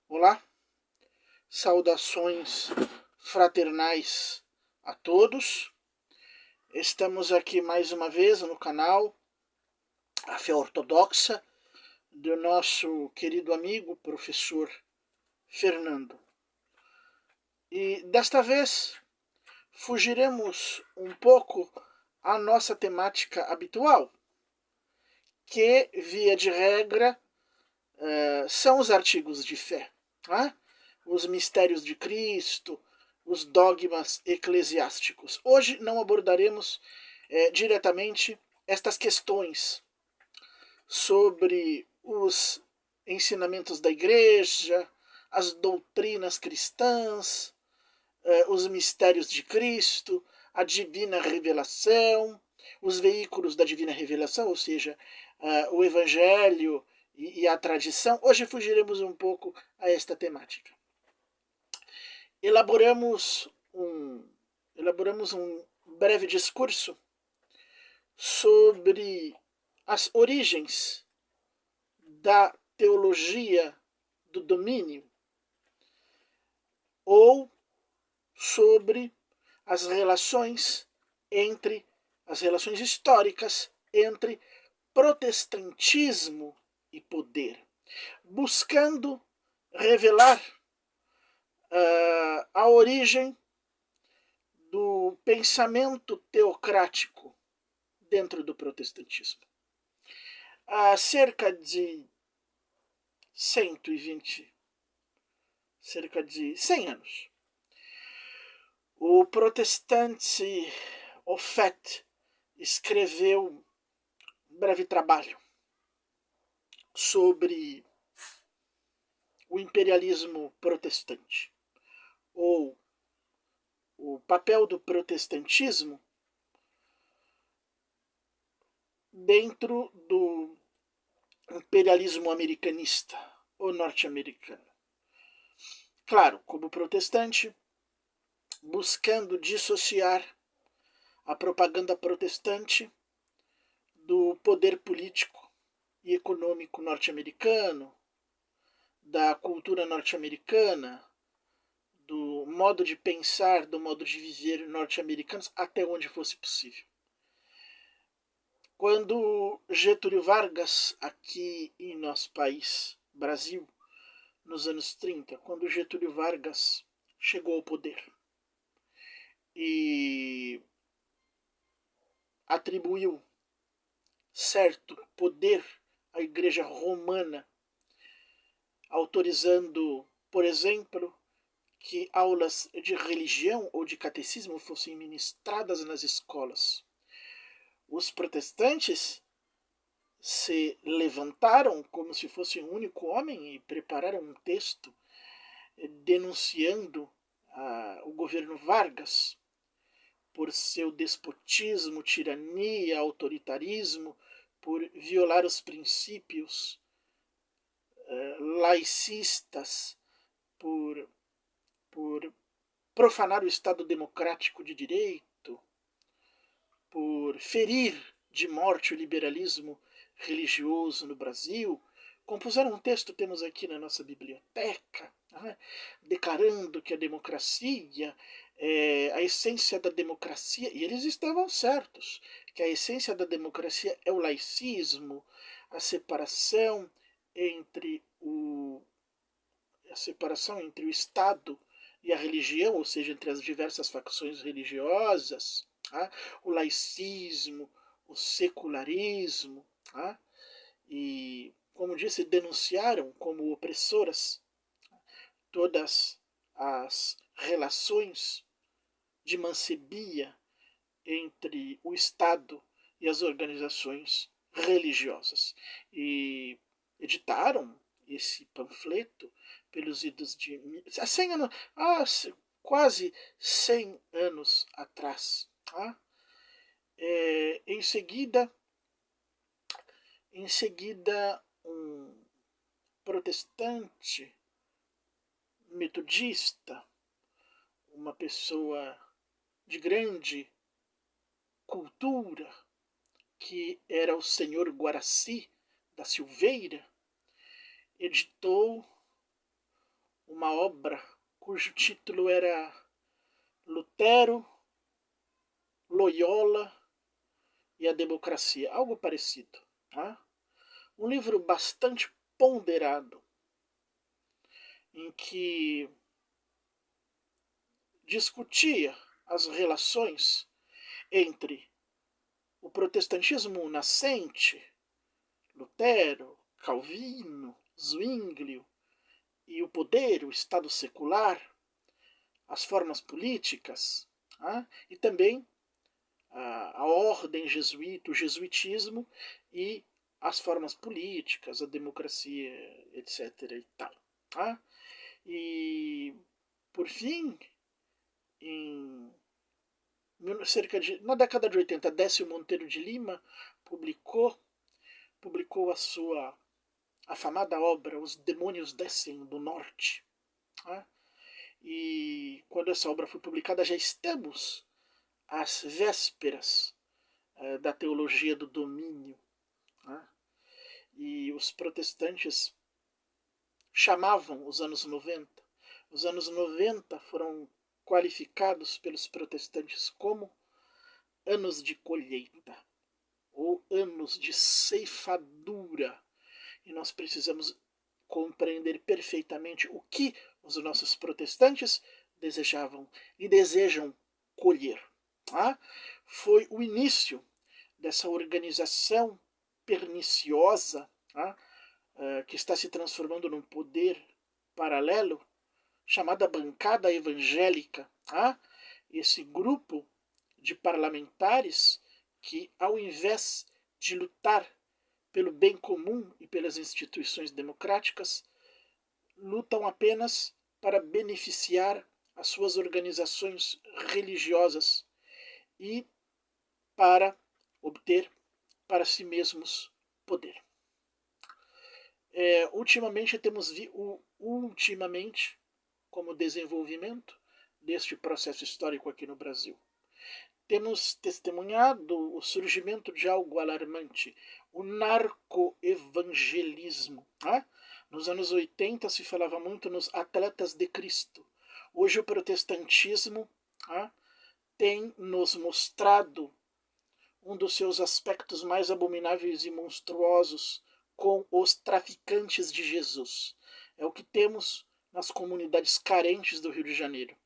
Olá, saudações fraternais a todos. Estamos aqui mais uma vez no canal A Fé Ortodoxa do nosso querido amigo professor Fernando. E desta vez fugiremos um pouco à nossa temática habitual, que, via de regra, são os artigos de fé, né? Os mistérios de Cristo, os dogmas eclesiásticos. Hoje não abordaremos diretamente estas questões sobre os ensinamentos da Igreja, as doutrinas cristãs, os mistérios de Cristo, a divina revelação, os veículos da divina revelação, ou seja, o Evangelho e a tradição. Hoje fugiremos um pouco a esta temática. Elaboramos um breve discurso sobre as origens da teologia do domínio, ou sobre as relações históricas entre protestantismo e poder, buscando revelar a origem do pensamento teocrático dentro do protestantismo. Há cerca de 100 anos, o protestante Ofet escreveu um breve trabalho sobre o imperialismo protestante, ou o papel do protestantismo dentro do imperialismo americanista ou norte-americano. Claro, como protestante, buscando dissociar a propaganda protestante do poder político e econômico norte-americano, da cultura norte-americana, do modo de pensar, do modo de viver norte-americanos, até onde fosse possível. Quando Getúlio Vargas, aqui em nosso país, Brasil, nos anos 30, quando Getúlio Vargas chegou ao poder e atribuiu certo poder à Igreja Romana, autorizando, por exemplo, que aulas de religião ou de catecismo fossem ministradas nas escolas. Os protestantes se levantaram como se fosse um único homem e prepararam um texto denunciando o governo Vargas por seu despotismo, tirania, autoritarismo, por violar os princípios laicistas, por profanar o Estado democrático de direito, por ferir de morte o liberalismo religioso no Brasil. Compuseram um texto, temos aqui na nossa biblioteca, declarando que a democracia, a essência da democracia, e eles estavam certos, que a essência da democracia é o laicismo, a separação entre o Estado e a religião, ou seja, entre as diversas facções religiosas, o laicismo, o secularismo, e, como disse, denunciaram como opressoras todas as relações de mancebia entre o Estado e as organizações religiosas. E editaram esse panfleto pelos idos de 100 anos, quase 100 anos atrás. Em seguida, um protestante metodista, uma pessoa de grande cultura, que era o senhor Guaraci da Silveira, editou uma obra cujo título era Lutero, Loyola e a Democracia, algo parecido. Tá? Um livro bastante ponderado, em que discutia as relações entre o protestantismo nascente, Lutero, Calvino, Zwinglio, e o poder, o Estado secular, as formas políticas, e também a ordem jesuíta, o jesuitismo e as formas políticas, a democracia, etc. e tal. E, por fim, na década de 80, Décio Monteiro de Lima publicou a sua afamada obra Os Demônios Descem do Norte. E quando essa obra foi publicada, já estamos às vésperas da teologia do domínio. E os protestantes chamavam os anos 90. Os anos 90 foram qualificados pelos protestantes como anos de colheita ou anos de ceifadura. E nós precisamos compreender perfeitamente o que os nossos protestantes desejavam e desejam colher. Foi o início dessa organização perniciosa que está se transformando num poder paralelo, chamada bancada evangélica. Esse grupo de parlamentares que, ao invés de lutar pelo bem comum e pelas instituições democráticas, lutam apenas para beneficiar as suas organizações religiosas e para obter para si mesmos poder. Ultimamente, como desenvolvimento deste processo histórico aqui no Brasil, temos testemunhado o surgimento de algo alarmante, o narcoevangelismo. Nos anos 80 se falava muito nos atletas de Cristo. Hoje o protestantismo tem nos mostrado um dos seus aspectos mais abomináveis e monstruosos com os traficantes de Jesus. É o que temos nas comunidades carentes do Rio de Janeiro,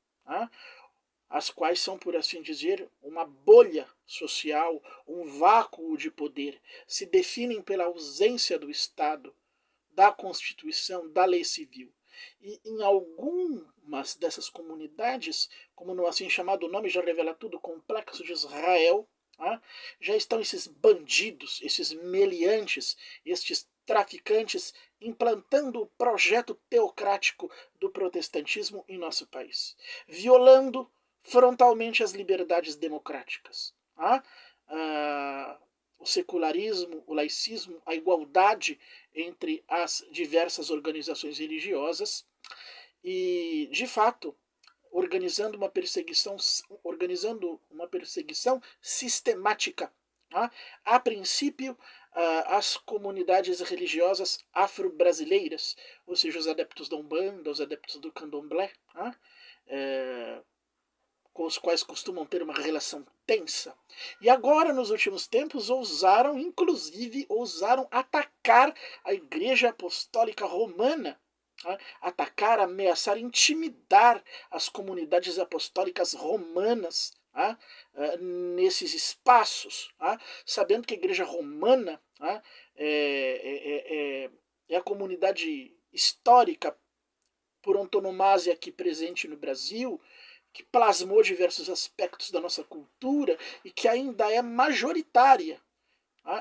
as quais são, por assim dizer, uma bolha social, um vácuo de poder, se definem pela ausência do Estado, da Constituição, da lei civil. E em algumas dessas comunidades, como no assim chamado nome já revela tudo, Complexo de Israel, já estão esses bandidos, esses meliantes, estes traficantes implantando o projeto teocrático do protestantismo em nosso país, violando frontalmente as liberdades democráticas. O secularismo, o laicismo, a igualdade entre as diversas organizações religiosas e, de fato, organizando uma perseguição sistemática. A princípio, as comunidades religiosas afro-brasileiras, ou seja, os adeptos da Umbanda, os adeptos do Candomblé, com os quais costumam ter uma relação tensa. E agora, nos últimos tempos, ousaram atacar a Igreja Apostólica Romana, atacar, ameaçar, intimidar as comunidades apostólicas romanas nesses espaços, sabendo que a Igreja Romana é a comunidade histórica por antonomasia aqui presente no Brasil, que plasmou diversos aspectos da nossa cultura e que ainda é majoritária.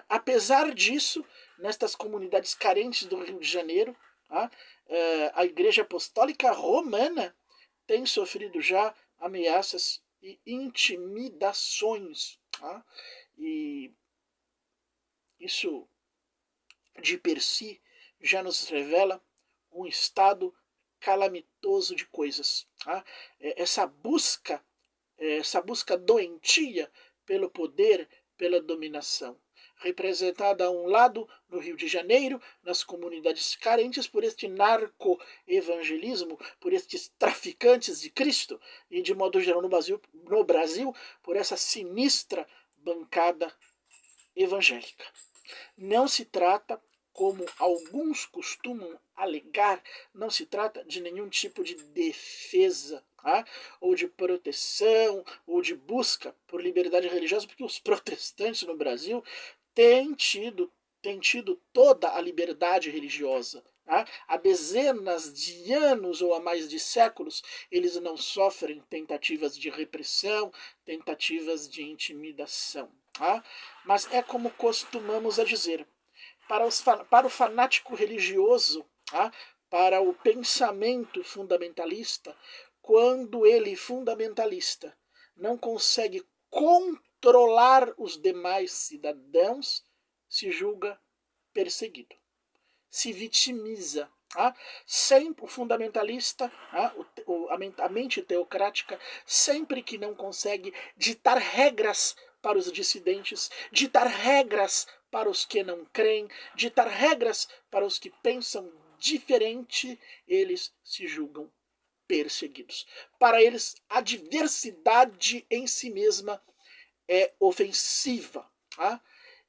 Apesar disso, nestas comunidades carentes do Rio de Janeiro, a Igreja Apostólica Romana tem sofrido já ameaças e intimidações. E isso, de per si, já nos revela um estado calamitoso de coisas. Essa busca doentia pelo poder, pela dominação. representada a um lado no Rio de Janeiro, nas comunidades carentes, por este narco-evangelismo, por estes traficantes de Cristo, e de modo geral no Brasil por essa sinistra bancada evangélica. Não se trata, como alguns costumam alegar, não se trata de nenhum tipo de defesa, tá? Ou de proteção, ou de busca por liberdade religiosa, porque os protestantes no Brasil têm tido toda a liberdade religiosa. Tá? Há dezenas de anos ou há mais de séculos, eles não sofrem tentativas de repressão, tentativas de intimidação. Tá? Mas é como costumamos a dizer, para o fanático religioso, tá? Para o pensamento fundamentalista, quando ele, fundamentalista, não consegue controlar os demais cidadãos, se julga perseguido, se vitimiza. Tá? Sempre o fundamentalista, tá? A mente teocrática, sempre que não consegue ditar regras para os dissidentes, ditar regras para os que não creem, ditar regras para os que pensam diferente, eles se julgam perseguidos. Para eles, a diversidade em si mesma é ofensiva. Tá?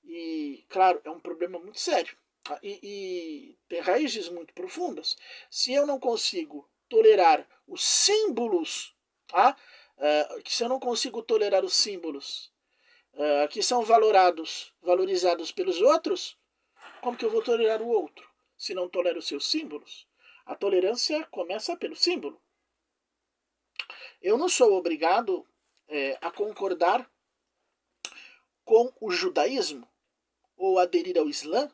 E, claro, é um problema muito sério. Tá? E tem raízes muito profundas. Se eu não consigo tolerar os símbolos, tá? Se eu não consigo tolerar os símbolos que são valorizados pelos outros, como que eu vou tolerar o outro? Se não tolero os seus símbolos? A tolerância começa pelo símbolo. Eu não sou obrigado a concordar com o judaísmo, ou aderir ao Islã,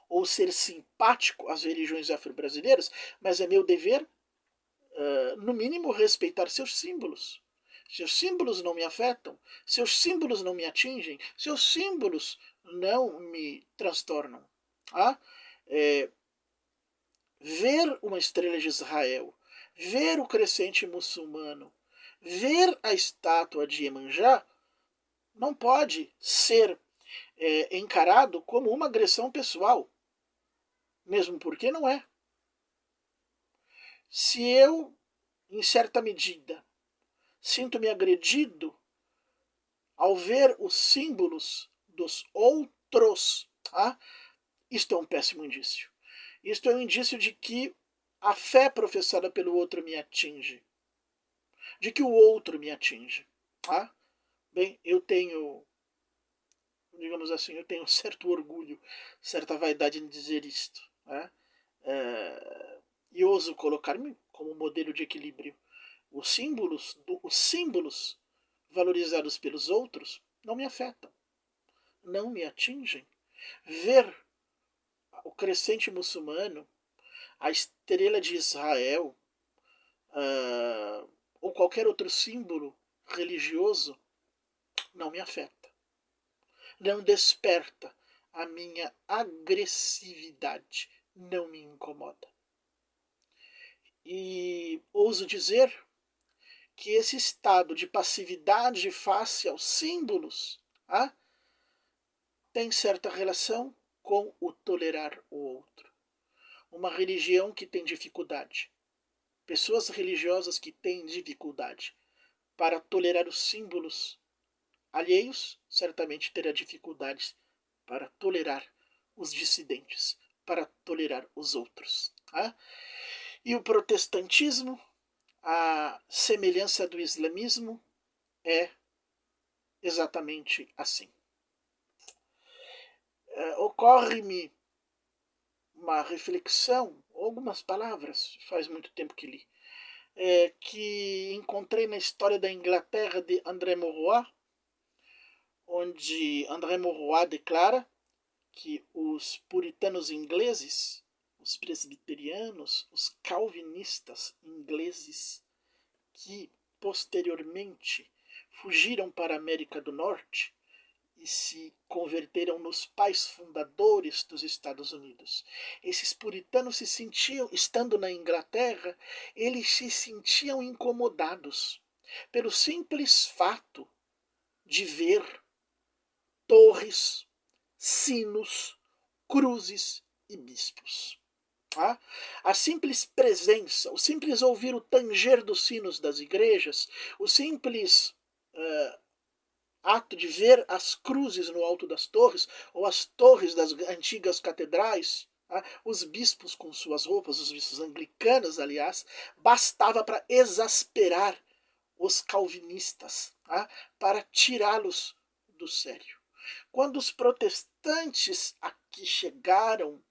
ou ser simpático às religiões afro-brasileiras, mas é meu dever, no mínimo, respeitar seus símbolos. Seus símbolos não me afetam, seus símbolos não me atingem, seus símbolos não me transtornam. Tá? Ver uma estrela de Israel, ver o crescente muçulmano, ver a estátua de Iemanjá, não pode ser encarado como uma agressão pessoal, mesmo porque não é. Se eu, em certa medida, sinto-me agredido ao ver os símbolos dos outros, tá? Isto é um péssimo indício. Isto é um indício de que a fé professada pelo outro me atinge, de que o outro me atinge. Tá? Bem, eu tenho, digamos assim, eu tenho certo orgulho, certa vaidade em dizer isto. Né? E ouso colocar-me como modelo de equilíbrio. Os símbolos valorizados pelos outros não me afetam, não me atingem. Ver o crescente muçulmano, a estrela de Israel, ou qualquer outro símbolo religioso, não me afeta. Não desperta a minha agressividade, não me incomoda. E ouso dizer que esse estado de passividade face aos símbolos tem certa relação com o tolerar o outro. Uma religião que tem dificuldade, pessoas religiosas que têm dificuldade para tolerar os símbolos alheios, certamente terá dificuldades para tolerar os dissidentes, para tolerar os outros. E o protestantismo, a semelhança do islamismo, é exatamente assim. Ocorre-me uma reflexão, algumas palavras, faz muito tempo que li, que encontrei na história da Inglaterra de André Maurois, onde André Maurois declara que os puritanos ingleses, os presbiterianos, os calvinistas ingleses, que posteriormente fugiram para a América do Norte e se converteram nos pais fundadores dos Estados Unidos. Esses puritanos se sentiam, estando na Inglaterra, eles se sentiam incomodados pelo simples fato de ver torres, sinos, cruzes e bispos. Tá? A simples presença, o simples ouvir o tanger dos sinos das igrejas, o simples ato de ver as cruzes no alto das torres, ou as torres das antigas catedrais, tá? Os bispos com suas roupas, os bispos anglicanos, aliás, bastava para exasperar os calvinistas, tá? Para tirá-los do sério. Quando os protestantes aqui chegaram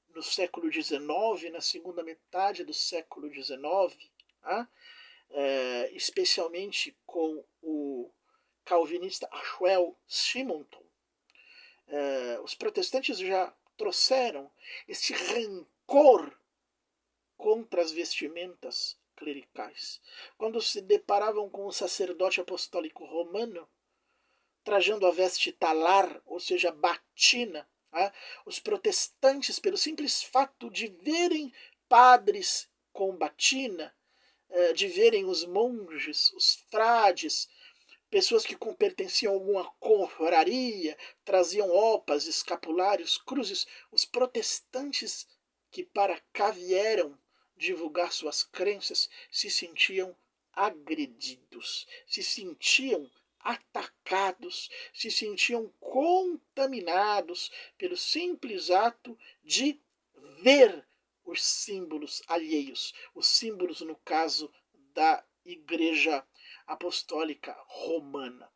no século XIX, na segunda metade do século XIX, tá? Especialmente com o calvinista Axwell Simonton, os protestantes já trouxeram esse rancor contra as vestimentas clericais. Quando se deparavam com o sacerdote apostólico romano, trajando a veste talar, ou seja, batina, os protestantes, pelo simples fato de verem padres com batina, de verem os monges, os frades, pessoas que pertenciam a alguma confraria, traziam opas, escapulários, cruzes, os protestantes que para cá vieram divulgar suas crenças se sentiam agredidos, se sentiam atacados, se sentiam contaminados pelo simples ato de ver os símbolos alheios, os símbolos, no caso, da Igreja Apostólica Romana.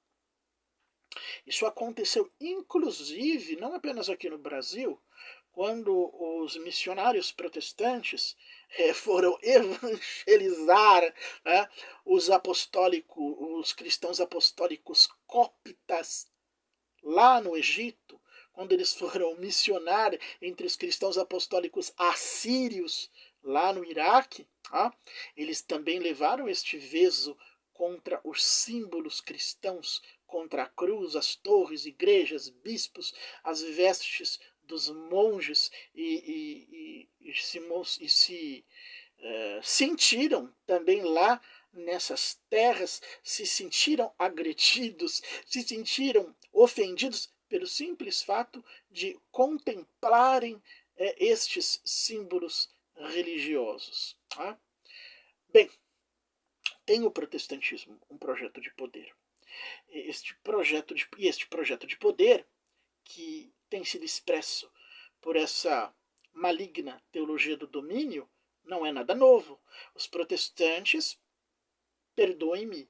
Isso aconteceu, inclusive, não apenas aqui no Brasil, quando os missionários protestantes foram evangelizar, né, os cristãos apostólicos cóptas lá no Egito, quando eles foram missionar entre os cristãos apostólicos assírios lá no Iraque, eles também levaram este veso contra os símbolos cristãos, contra a cruz, as torres, igrejas, bispos, as vestes dos monges e se sentiram também lá nessas terras, se sentiram agredidos, se sentiram ofendidos pelo simples fato de contemplarem estes símbolos religiosos. Tá? Bem, tem o protestantismo um projeto de poder. Este projeto de poder, que tem sido expresso por essa maligna teologia do domínio, não é nada novo. Os protestantes, perdoem-me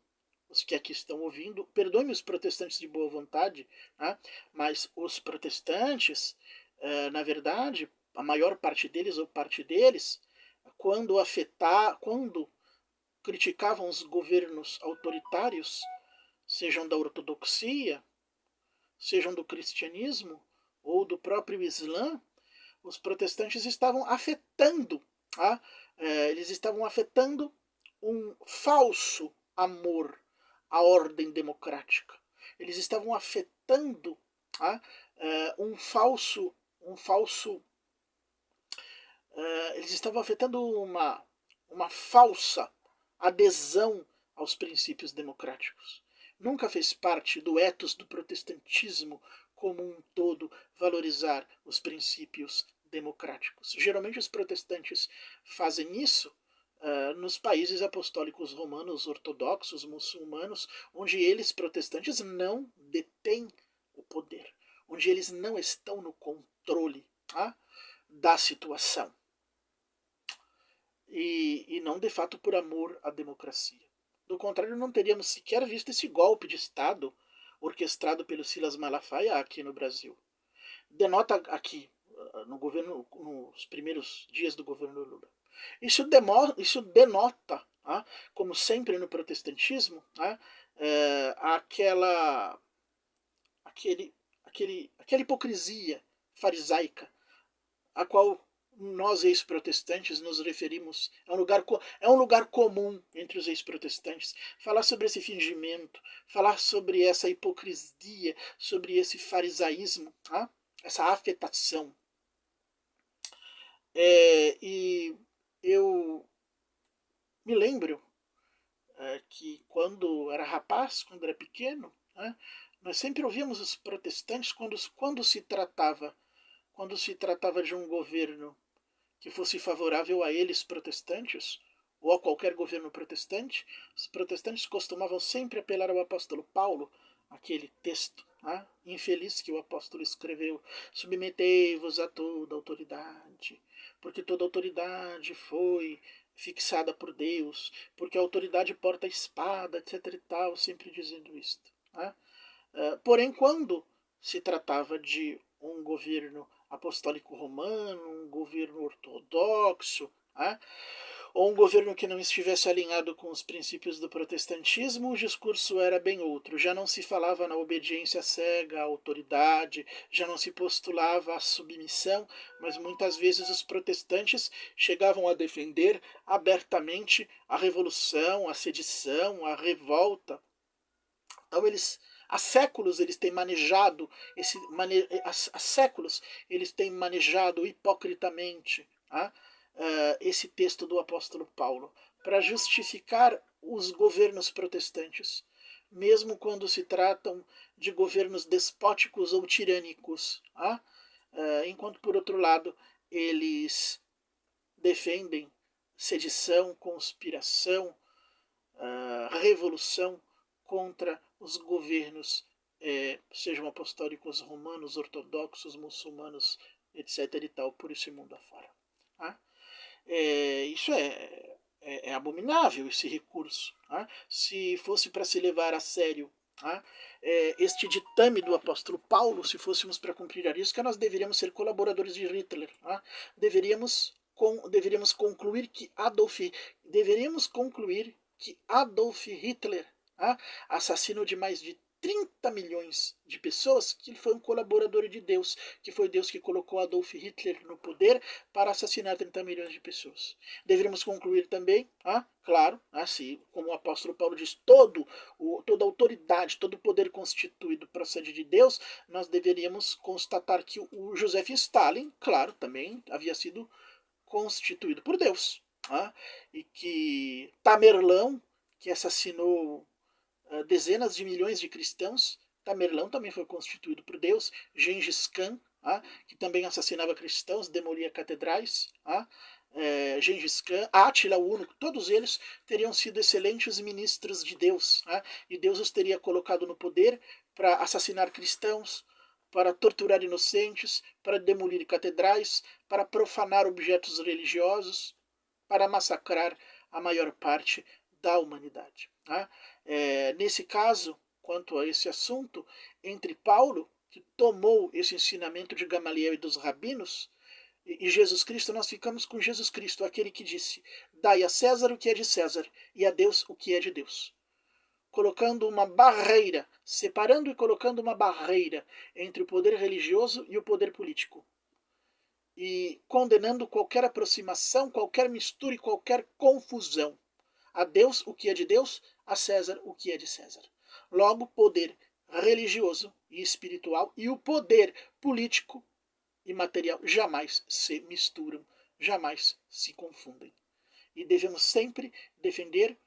os que aqui estão ouvindo, perdoem-me os protestantes de boa vontade, né? Mas os protestantes, na verdade, a maior parte deles ou parte deles, quando criticavam os governos autoritários, sejam da ortodoxia, sejam do cristianismo ou do próprio Islã, os protestantes estavam afetando, eles estavam afetando um falso amor à ordem democrática. Eles estavam afetando eles estavam afetando uma falsa adesão aos princípios democráticos. Nunca fez parte do ethos do protestantismo como um todo valorizar os princípios democráticos. Geralmente os protestantes fazem isso nos países apostólicos romanos, ortodoxos, muçulmanos, onde eles, protestantes, não detêm o poder, onde eles não estão no controle da situação. E não, de fato, por amor à democracia. Do contrário, não teríamos sequer visto esse golpe de Estado orquestrado pelo Silas Malafaia aqui no Brasil. Denota aqui, nos primeiros dias do governo Lula. Isso denota, como sempre no protestantismo, aquela hipocrisia farisaica, a qual nós ex-protestantes nos referimos. É um lugar comum entre os ex-protestantes falar sobre esse fingimento, falar sobre essa hipocrisia, sobre esse farisaísmo, essa afetação. E eu me lembro que quando era rapaz, quando era pequeno, Nós sempre ouvíamos os protestantes quando se tratava de um governo que fosse favorável a eles protestantes, ou a qualquer governo protestante, os protestantes costumavam sempre apelar ao apóstolo Paulo, aquele texto infeliz que o apóstolo escreveu: submetei-vos a toda autoridade, porque toda autoridade foi fixada por Deus, porque a autoridade porta a espada, etc e tal, sempre dizendo isto. Porém, quando se tratava de um governo apostólico romano, um governo ortodoxo, ou um governo que não estivesse alinhado com os princípios do protestantismo, o discurso era bem outro. Já não se falava na obediência cega à autoridade, já não se postulava a submissão, mas muitas vezes os protestantes chegavam a defender abertamente a revolução, a sedição, a revolta. Então há séculos eles têm manejado há séculos eles têm manejado hipocritamente esse texto do apóstolo Paulo para justificar os governos protestantes, mesmo quando se tratam de governos despóticos ou tirânicos, enquanto por outro lado eles defendem sedição, conspiração, revolução contra os governos, sejam apostólicos romanos, ortodoxos, muçulmanos, etc. e tal, por esse mundo afora. Isso é abominável, esse recurso. Se fosse para se levar a sério este ditame do apóstolo Paulo, se fôssemos para cumprir a risca, nós deveríamos ser colaboradores de Hitler. Deveríamos concluir que Adolf Hitler, assassino de mais de 30 milhões de pessoas, que ele foi um colaborador de Deus, que foi Deus que colocou Adolf Hitler no poder para assassinar 30 milhões de pessoas. Deveríamos concluir também, claro, assim, como o apóstolo Paulo diz, toda autoridade, todo poder constituído procede de Deus. Nós deveríamos constatar que o Joseph Stalin, claro, também havia sido constituído por Deus, e que Tamerlão, que assassinou dezenas de milhões de cristãos, Tamerlão também foi constituído por Deus. Gengis Khan, que também assassinava cristãos, demolia catedrais, Gengis Khan, Átila o Único, todos eles teriam sido excelentes ministros de Deus, e Deus os teria colocado no poder para assassinar cristãos, para torturar inocentes, para demolir catedrais, para profanar objetos religiosos, para massacrar a maior parte da humanidade. Nesse caso, quanto a esse assunto, entre Paulo, que tomou esse ensinamento de Gamaliel e dos rabinos, e Jesus Cristo, nós ficamos com Jesus Cristo, aquele que disse: dai a César o que é de César e a Deus o que é de Deus. Colocando uma barreira, separando e colocando uma barreira entre o poder religioso e o poder político. E condenando qualquer aproximação, qualquer mistura e qualquer confusão. A Deus o que é de Deus, a César o que é de César. Logo, poder religioso e espiritual e o poder político e material jamais se misturam, jamais se confundem. E devemos sempre defender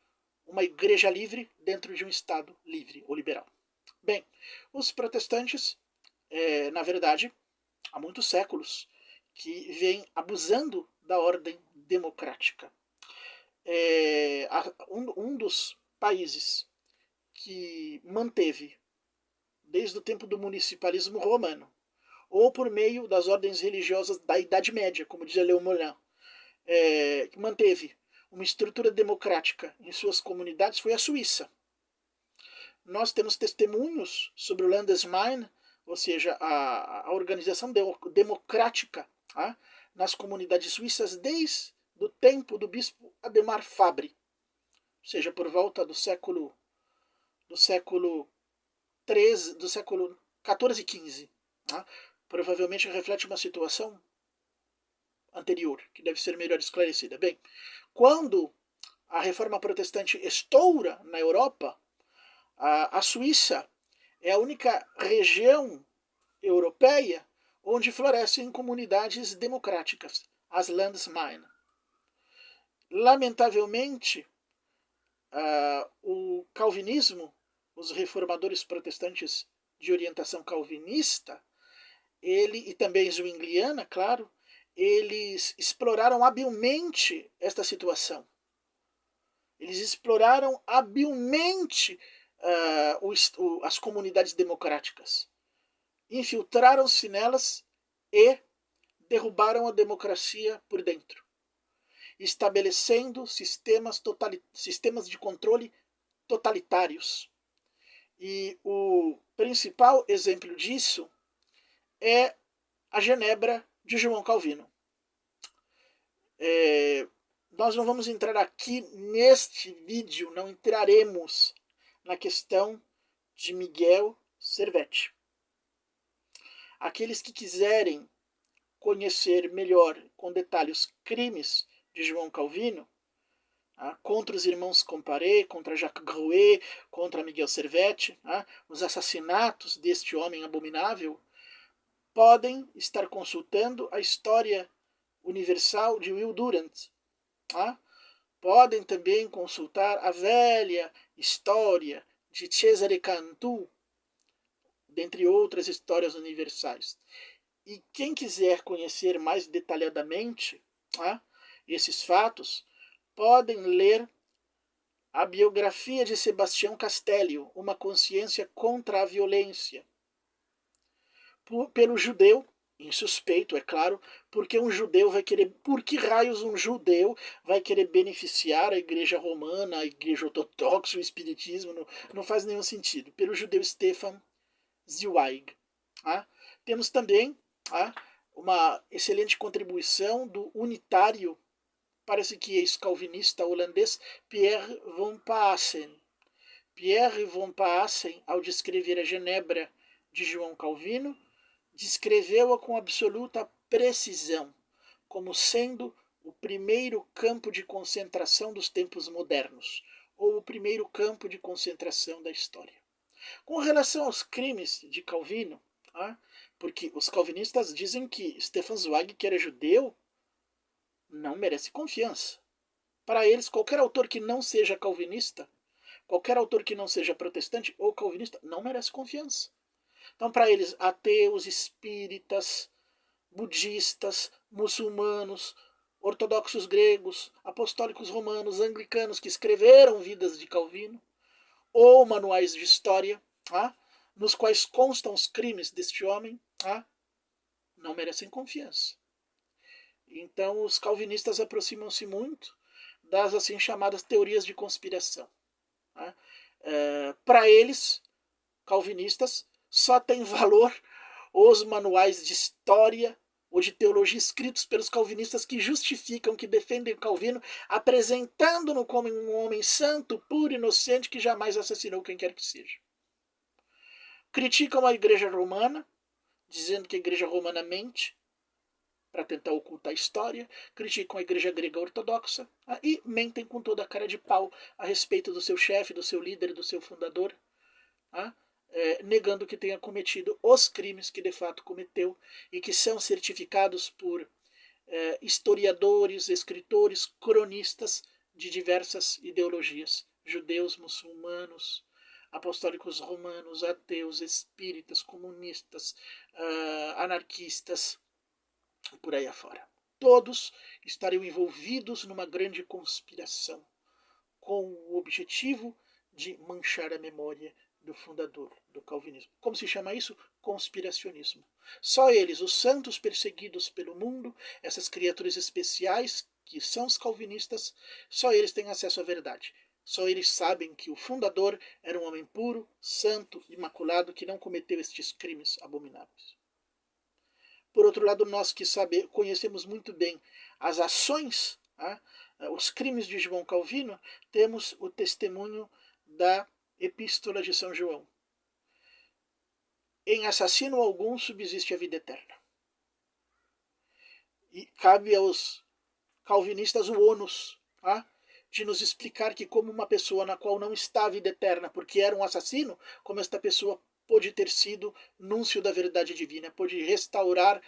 uma igreja livre dentro de um Estado livre ou liberal. Bem, os protestantes, na verdade, há muitos séculos que vêm abusando da ordem democrática. Um dos países que manteve, desde o tempo do municipalismo romano, ou por meio das ordens religiosas da Idade Média, como dizia Léon Moulin, que manteve uma estrutura democrática em suas comunidades, foi a Suíça. Nós temos testemunhos sobre o Landesmine, ou seja, a organização democrática nas comunidades suíças desde o tempo do bispo Ademar Fabre, ou seja, por volta do século XIV, do século XIV e XV. Provavelmente reflete uma situação anterior, que deve ser melhor esclarecida. Bem, quando a reforma protestante estoura na Europa, a Suíça é a única região europeia onde florescem comunidades democráticas, as Landesmine. Lamentavelmente, o calvinismo, os reformadores protestantes de orientação calvinista, e também zwingliana, claro, eles exploraram habilmente esta situação. Eles exploraram habilmente as comunidades democráticas. Infiltraram-se nelas e derrubaram a democracia por dentro, estabelecendo sistemas de controle totalitários. E o principal exemplo disso é a Genebra de João Calvino. Nós não vamos entrar aqui neste vídeo, não entraremos na questão de Miguel Servetti. Aqueles que quiserem conhecer melhor, com detalhes, os crimes de João Calvino, contra os irmãos Comparé, contra Jacques Gruet, contra Miguel Servetti, os assassinatos deste homem abominável, podem estar consultando a História Universal de Will Durant. Podem também consultar a velha história de Cesare Cantu, dentre outras histórias universais. E quem quiser conhecer mais detalhadamente esses fatos, podem ler a biografia de Sebastião Castellio, Uma Consciência contra a Violência, pelo judeu, insuspeito, é claro, porque um judeu vai querer. Por que raios um judeu vai querer beneficiar a Igreja Romana, a Igreja Ortodoxa, o Espiritismo? Não faz nenhum sentido. Pelo judeu Stefan Zweig. Temos também uma excelente contribuição do unitário, parece que ex-calvinista holandês, Pierre van Paassen. Pierre van Paassen, ao descrever a Genebra de João Calvino, descreveu-a com absoluta precisão, como sendo o primeiro campo de concentração dos tempos modernos, ou o primeiro campo de concentração da história. Com relação aos crimes de Calvino, porque os calvinistas dizem que Stefan Zweig, que era judeu, não merece confiança. Para eles, qualquer autor que não seja calvinista, qualquer autor que não seja protestante ou calvinista, não merece confiança. Então, para eles, ateus, espíritas, budistas, muçulmanos, ortodoxos gregos, apostólicos romanos, anglicanos que escreveram vidas de Calvino, ou manuais de história, nos quais constam os crimes deste homem, não merecem confiança. Então, os calvinistas aproximam-se muito das assim chamadas teorias de conspiração. Para eles, calvinistas, só tem valor os manuais de história ou de teologia escritos pelos calvinistas que justificam, que defendem Calvino, apresentando-no como um homem santo, puro, inocente, que jamais assassinou quem quer que seja. Criticam a Igreja Romana, dizendo que a Igreja Romana mente para tentar ocultar a história, criticam a Igreja Grega Ortodoxa e mentem com toda a cara de pau a respeito do seu chefe, do seu líder, do seu fundador, negando que tenha cometido os crimes que de fato cometeu e que são certificados por historiadores, escritores, cronistas de diversas ideologias, judeus, muçulmanos, apostólicos romanos, ateus, espíritas, comunistas, anarquistas, por aí afora. Todos estariam envolvidos numa grande conspiração, com o objetivo de manchar a memória do fundador do calvinismo. Como se chama isso? Conspiracionismo. Só eles, os santos perseguidos pelo mundo, essas criaturas especiais que são os calvinistas, só eles têm acesso à verdade. Só eles sabem que o fundador era um homem puro, santo, imaculado, que não cometeu estes crimes abomináveis. Por outro lado, nós que conhecemos muito bem as ações, os crimes de João Calvino, temos o testemunho da Epístola de São João. Em assassino algum subsiste a vida eterna. E cabe aos calvinistas o ônus de nos explicar que como uma pessoa na qual não está a vida eterna, porque era um assassino, como esta pessoa pôde ter sido núncio da verdade divina, pôde restaurar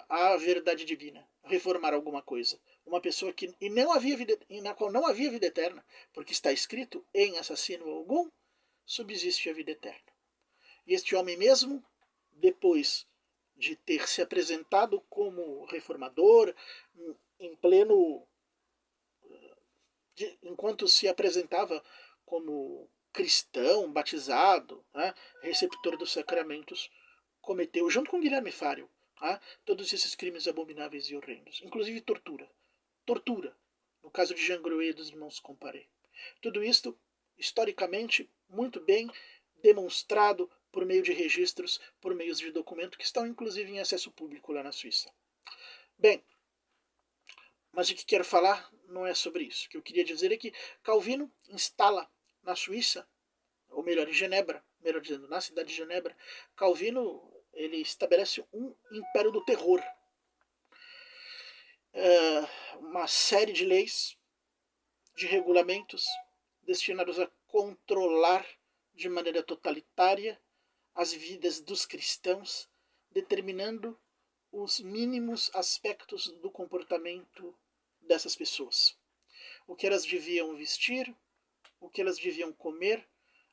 a verdade divina, reformar alguma coisa. Uma pessoa que não havia vida, na qual não havia vida eterna, porque está escrito, em assassino algum, subsiste a vida eterna. E este homem mesmo, depois de ter se apresentado como reformador, em pleno enquanto se apresentava como cristão, batizado, né, receptor dos sacramentos, cometeu, junto com Guilherme Fário, todos esses crimes abomináveis e horrendos, inclusive tortura. Tortura, no caso de Jean Grouet e dos irmãos Comparé. Tudo isto, historicamente, muito bem demonstrado por meio de registros, por meios de documento, que estão inclusive em acesso público lá na Suíça. Bem, mas o que quero falar não é sobre isso. O que eu queria dizer é que Calvino instala na Suíça, ou melhor, em Genebra, melhor dizendo, na cidade de Genebra, Calvino ele estabelece um império do terror. Uma série de leis, de regulamentos, destinados a controlar de maneira totalitária as vidas dos cristãos, determinando os mínimos aspectos do comportamento dessas pessoas. O que elas deviam vestir, o que elas deviam comer,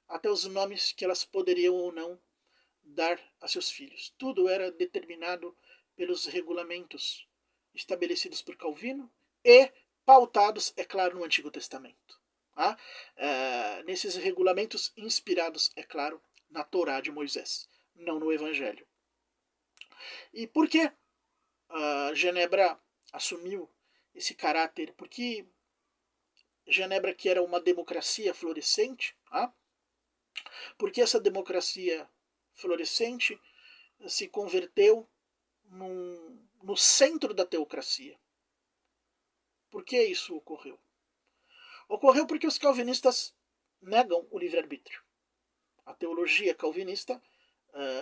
até os nomes que elas poderiam ou não dar a seus filhos. Tudo era determinado pelos regulamentos estabelecidos por Calvino e pautados, é claro, no Antigo Testamento. Nesses regulamentos inspirados, é claro, na Torá de Moisés, não no Evangelho. E por que Genebra assumiu esse caráter? Porque Genebra, que era uma democracia florescente, porque essa democracia florescente se converteu no centro da teocracia. Por que isso ocorreu? Ocorreu porque os calvinistas negam o livre-arbítrio. A teologia calvinista,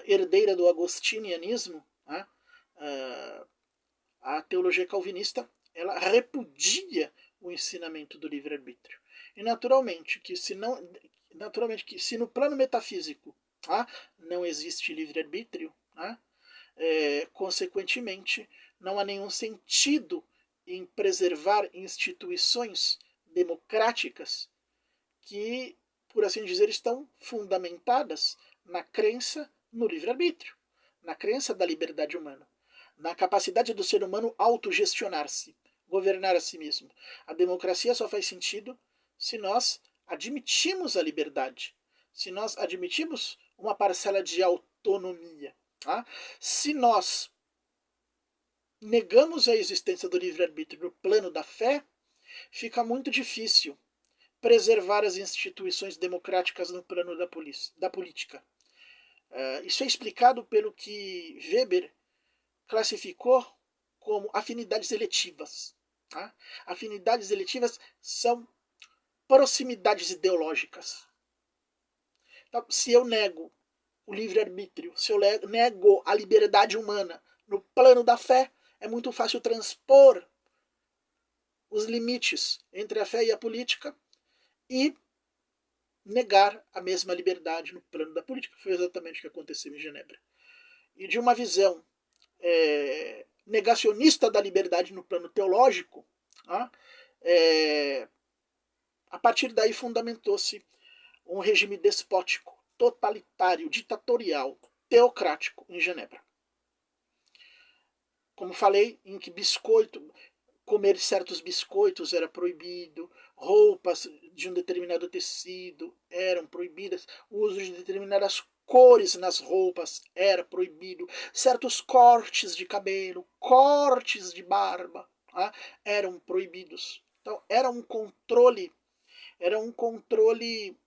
herdeira do agostinianismo, a teologia calvinista, ela repudia o ensinamento do livre-arbítrio. E naturalmente que se no plano metafísico não existe livre-arbítrio, consequentemente não há nenhum sentido em preservar instituições democráticas que, por assim dizer, estão fundamentadas na crença no livre-arbítrio, na crença da liberdade humana, na capacidade do ser humano autogestionar-se, governar a si mesmo. A democracia só faz sentido se nós admitimos a liberdade, se nós admitimos uma parcela de autonomia. Se nós negamos a existência do livre-arbítrio no plano da fé, fica muito difícil preservar as instituições democráticas no plano da política. Isso é explicado pelo que Weber classificou como afinidades eletivas. Afinidades eletivas são proximidades ideológicas. Então, se eu nego o livre-arbítrio, se eu nego a liberdade humana no plano da fé, é muito fácil transpor os limites entre a fé e a política e negar a mesma liberdade no plano da política. Foi exatamente o que aconteceu em Genebra. E de uma visão negacionista da liberdade no plano teológico, a partir daí fundamentou-se um regime despótico, totalitário, ditatorial, teocrático em Genebra. Como falei, em que comer certos biscoitos era proibido, roupas de um determinado tecido eram proibidas, o uso de determinadas cores nas roupas era proibido, certos cortes de cabelo, cortes de barba eram proibidos. Então era um controle,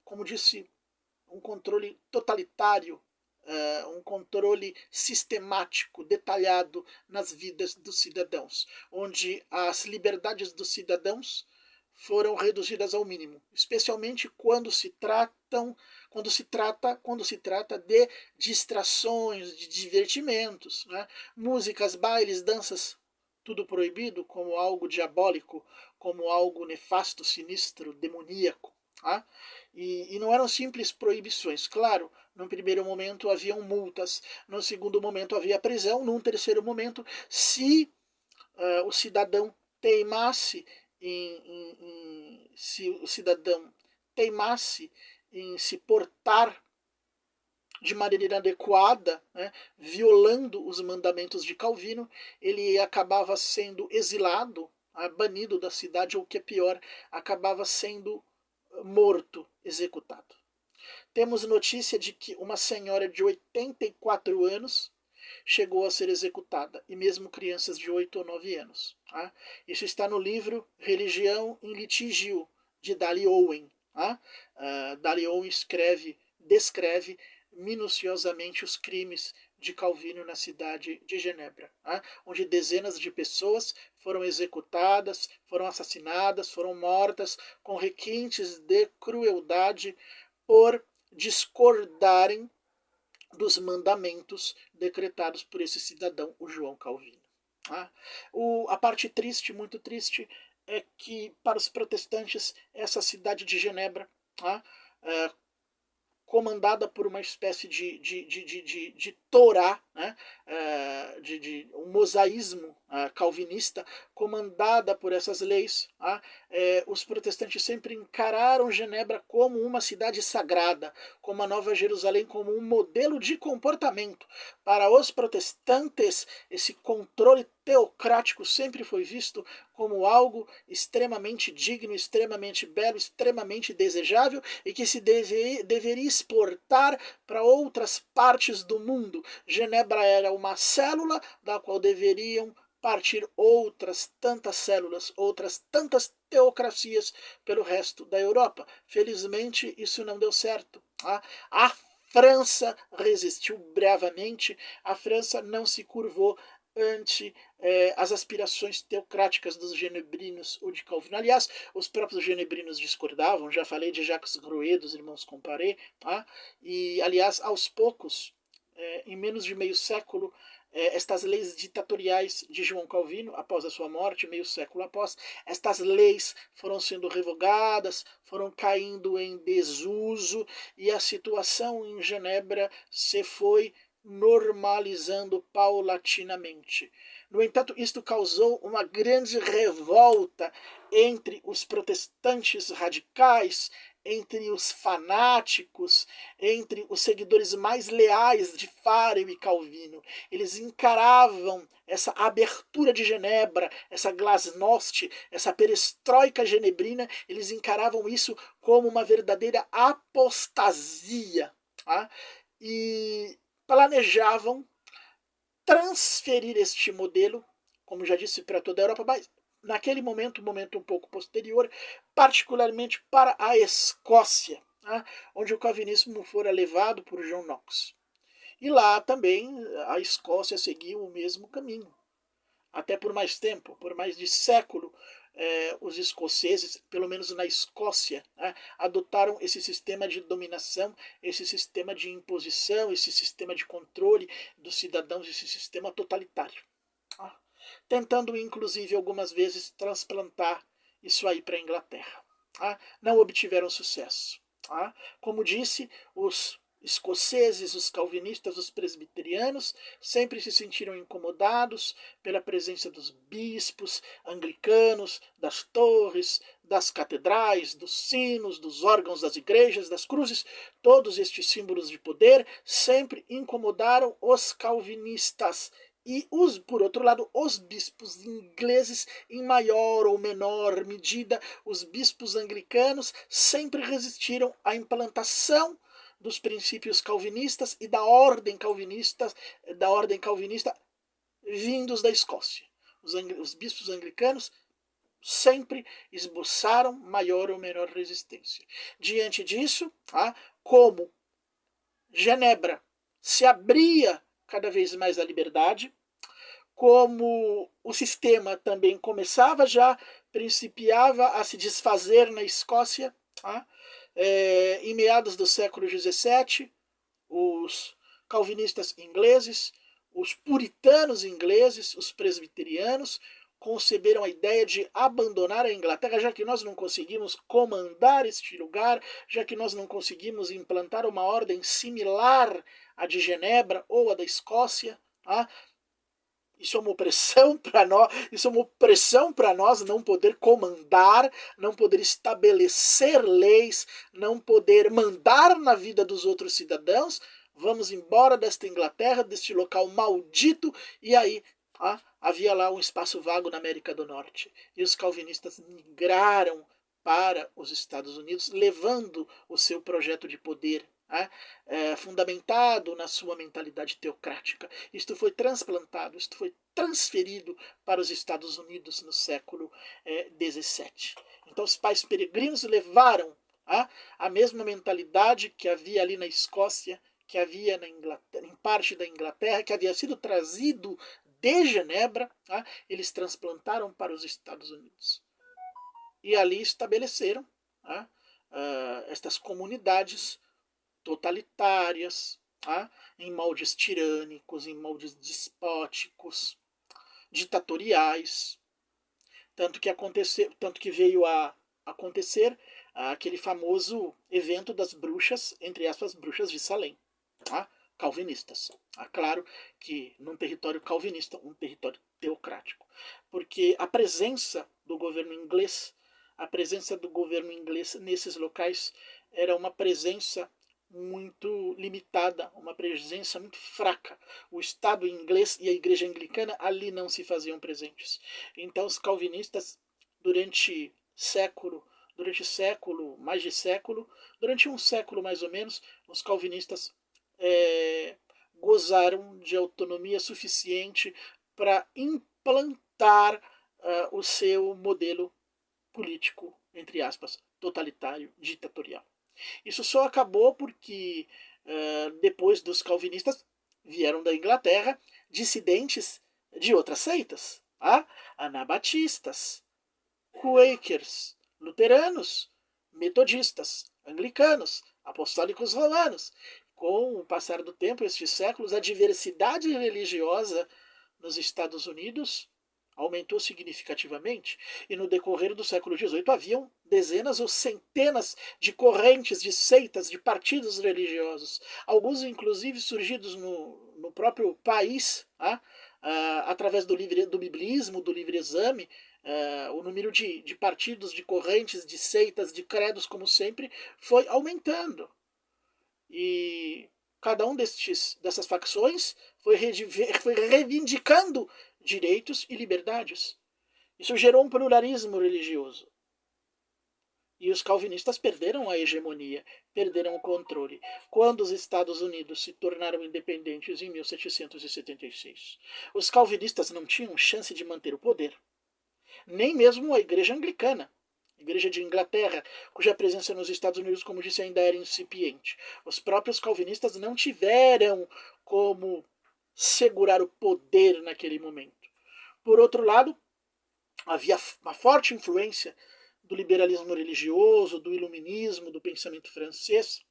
como disse, um controle totalitário, um controle sistemático, detalhado nas vidas dos cidadãos, onde as liberdades dos cidadãos foram reduzidas ao mínimo, especialmente quando se trata de distrações, de divertimentos, músicas, bailes, danças, tudo proibido como algo diabólico, como algo nefasto, sinistro, demoníaco. E não eram simples proibições, claro. No primeiro momento haviam multas, no segundo momento havia prisão, num terceiro momento, se o cidadão teimasse se o cidadão teimasse em se portar de maneira inadequada, né, violando os mandamentos de Calvino, ele acabava sendo exilado, banido da cidade, ou o que é pior, acabava sendo morto, executado. Temos notícia de que uma senhora de 84 anos chegou a ser executada, e mesmo crianças de 8 ou 9 anos. Tá? Isso está no livro Religião em Litígio, de Dali Owen. Tá? Dali Owen descreve minuciosamente os crimes de Calvino na cidade de Genebra, tá? Onde dezenas de pessoas foram executadas, foram assassinadas, foram mortas com requintes de crueldade por discordarem dos mandamentos decretados por esse cidadão, o João Calvino. Tá? A parte triste, muito triste, é que para os protestantes essa cidade de Genebra, tá? Comandada por uma espécie de Torá, né? Um mosaísmo calvinista, comandada por essas leis. Os protestantes sempre encararam Genebra como uma cidade sagrada, como a Nova Jerusalém, como um modelo de comportamento. Para os protestantes, esse controle teocrático sempre foi visto como algo extremamente digno, extremamente belo, extremamente desejável, e que se deveria exportar para outras partes do mundo. Genebra era uma célula da qual deveriam partir outras tantas células, outras tantas teocracias pelo resto da Europa. Felizmente, isso não deu certo. A França resistiu bravamente, a França não se curvou ante as aspirações teocráticas dos genebrinos ou de Calvino. Aliás, os próprios genebrinos discordavam, já falei de Jacques Gruet, dos irmãos Comparé, e, aliás, aos poucos, em menos de meio século, estas leis ditatoriais de João Calvino, após a sua morte, meio século após, estas leis foram sendo revogadas, foram caindo em desuso, e a situação em Genebra se foi normalizando paulatinamente. No entanto, isto causou uma grande revolta entre os protestantes radicais, entre os fanáticos, entre os seguidores mais leais de Farel e Calvino. Eles encaravam essa abertura de Genebra, essa glasnost, essa perestroika genebrina, eles encaravam isso como uma verdadeira apostasia. E planejavam transferir este modelo, como já disse, para toda a Europa, mas naquele momento, um momento um pouco posterior, particularmente para a Escócia, onde o calvinismo fora levado por John Knox. E lá também a Escócia seguiu o mesmo caminho. Até por mais tempo, por mais de século, os escoceses, pelo menos na Escócia, adotaram esse sistema de dominação, esse sistema de imposição, esse sistema de controle dos cidadãos, esse sistema totalitário. Tentando, inclusive, algumas vezes transplantar isso aí para a Inglaterra. Não obtiveram sucesso. Como disse, os escoceses, os calvinistas, os presbiterianos sempre se sentiram incomodados pela presença dos bispos anglicanos, das torres, das catedrais, dos sinos, dos órgãos das igrejas, das cruzes. Todos estes símbolos de poder sempre incomodaram os calvinistas. E, por outro lado, os bispos ingleses, em maior ou menor medida, os bispos anglicanos sempre resistiram à implantação dos princípios calvinistas e da ordem calvinista vindos da Escócia. Os bispos anglicanos sempre esboçaram maior ou menor resistência. Diante disso, como Genebra se abria cada vez mais à liberdade, como o sistema também principiava a se desfazer na Escócia, em meados do século XVII, os calvinistas ingleses, os puritanos ingleses, os presbiterianos, conceberam a ideia de abandonar a Inglaterra, já que nós não conseguimos comandar este lugar, já que nós não conseguimos implantar uma ordem similar à de Genebra ou à da Escócia. Isso é uma opressão para nós, não poder comandar, não poder estabelecer leis, não poder mandar na vida dos outros cidadãos. vamos embora desta Inglaterra, deste local maldito, e aí havia lá um espaço vago na América do Norte. E os calvinistas migraram para os Estados Unidos, levando o seu projeto de poder, fundamentado na sua mentalidade teocrática. Isto foi transplantado, isto foi transferido para os Estados Unidos no século XVII. Então os pais peregrinos levaram a mesma mentalidade que havia ali na Escócia, que havia na Inglaterra, em parte da Inglaterra, que havia sido trazido de Genebra, eles transplantaram para os Estados Unidos. E ali estabeleceram estas comunidades totalitárias, em moldes tirânicos, em moldes despóticos, ditatoriais. Tanto que veio a acontecer aquele famoso evento das bruxas, entre aspas, bruxas de Salem, calvinistas. Claro que num território calvinista, um território teocrático. Porque a presença do governo inglês nesses locais era uma presença muito limitada, uma presença muito fraca. O Estado inglês e a Igreja Anglicana ali não se faziam presentes. Então os calvinistas, durante um século mais ou menos, os calvinistas gozaram de autonomia suficiente para implantar o seu modelo político, entre aspas, totalitário, ditatorial. Isso só acabou porque depois dos calvinistas vieram da Inglaterra dissidentes de outras seitas, anabatistas, quakers, luteranos, metodistas, anglicanos, apostólicos romanos. Com o passar do tempo, estes séculos, a diversidade religiosa nos Estados Unidos aumentou significativamente, e no decorrer do século XVIII haviam dezenas ou centenas de correntes, de seitas, de partidos religiosos, alguns inclusive surgidos no próprio país, através do biblismo, do livre exame. O número de partidos, de correntes, de seitas, de credos, como sempre, foi aumentando. E cada um dessas facções foi reivindicando direitos e liberdades. Isso gerou um pluralismo religioso. E os calvinistas perderam a hegemonia, perderam o controle, quando os Estados Unidos se tornaram independentes em 1776. Os calvinistas não tinham chance de manter o poder. Nem mesmo a Igreja Anglicana, a Igreja de Inglaterra, cuja presença nos Estados Unidos, como disse, ainda era incipiente. Os próprios calvinistas não tiveram como segurar o poder naquele momento. Por outro lado, havia uma forte influência do liberalismo religioso, do iluminismo, do pensamento francês.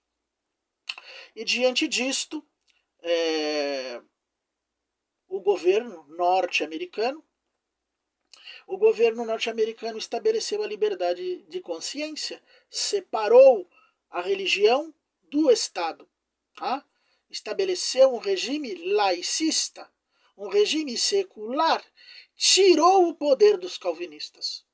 E diante disto, o governo norte-americano estabeleceu a liberdade de consciência, separou a religião do Estado, estabeleceu um regime laicista, um regime secular, tirou o poder dos calvinistas.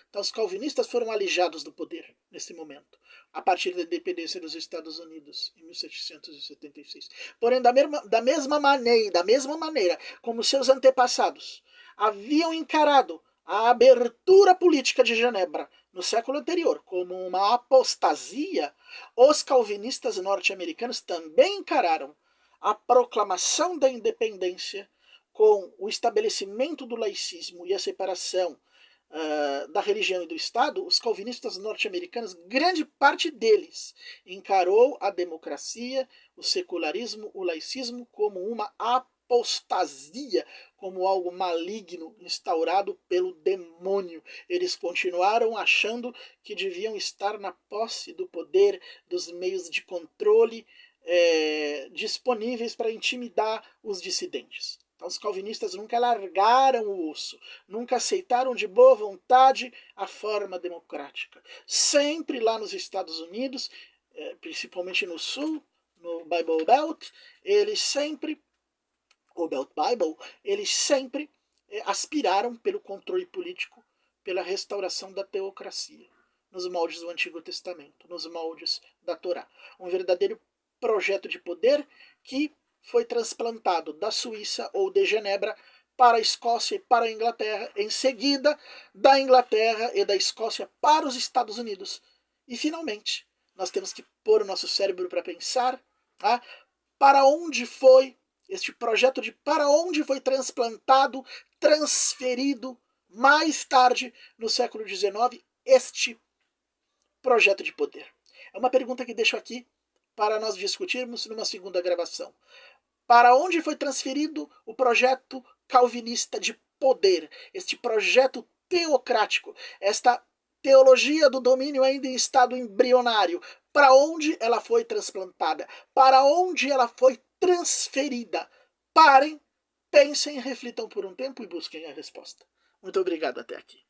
Então os calvinistas foram alijados do poder nesse momento, a partir da independência dos Estados Unidos em 1776. Porém, da mesma maneira como seus antepassados haviam encarado a abertura política de Genebra no século anterior como uma apostasia, os calvinistas norte-americanos também encararam a proclamação da independência com o estabelecimento do laicismo e a separação da religião e do Estado. Os calvinistas norte-americanos, grande parte deles, encarou a democracia, o secularismo, o laicismo como uma apostasia, como algo maligno instaurado pelo demônio. Eles continuaram achando que deviam estar na posse do poder, dos meios de controle disponíveis para intimidar os dissidentes. Então, os calvinistas nunca largaram o osso, nunca aceitaram de boa vontade a forma democrática. Sempre lá nos Estados Unidos, principalmente no Sul, no Bible Belt, o Belt Bible, eles sempre aspiraram pelo controle político, pela restauração da teocracia, nos moldes do Antigo Testamento, nos moldes da Torá. Um verdadeiro projeto de poder que foi transplantado da Suíça ou de Genebra para a Escócia e para a Inglaterra, em seguida da Inglaterra e da Escócia para os Estados Unidos. E finalmente, nós temos que pôr o nosso cérebro para pensar, tá? Para onde foi este projeto de para onde foi transplantado, transferido mais tarde, no século XIX, este projeto de poder. É uma pergunta que deixo aqui para nós discutirmos numa segunda gravação. Para onde foi transferido o projeto calvinista de poder, este projeto teocrático, esta teologia do domínio ainda em estado embrionário? Para onde ela foi transplantada? Para onde ela foi transferida? Parem, pensem, reflitam por um tempo e busquem a resposta. Muito obrigado até aqui.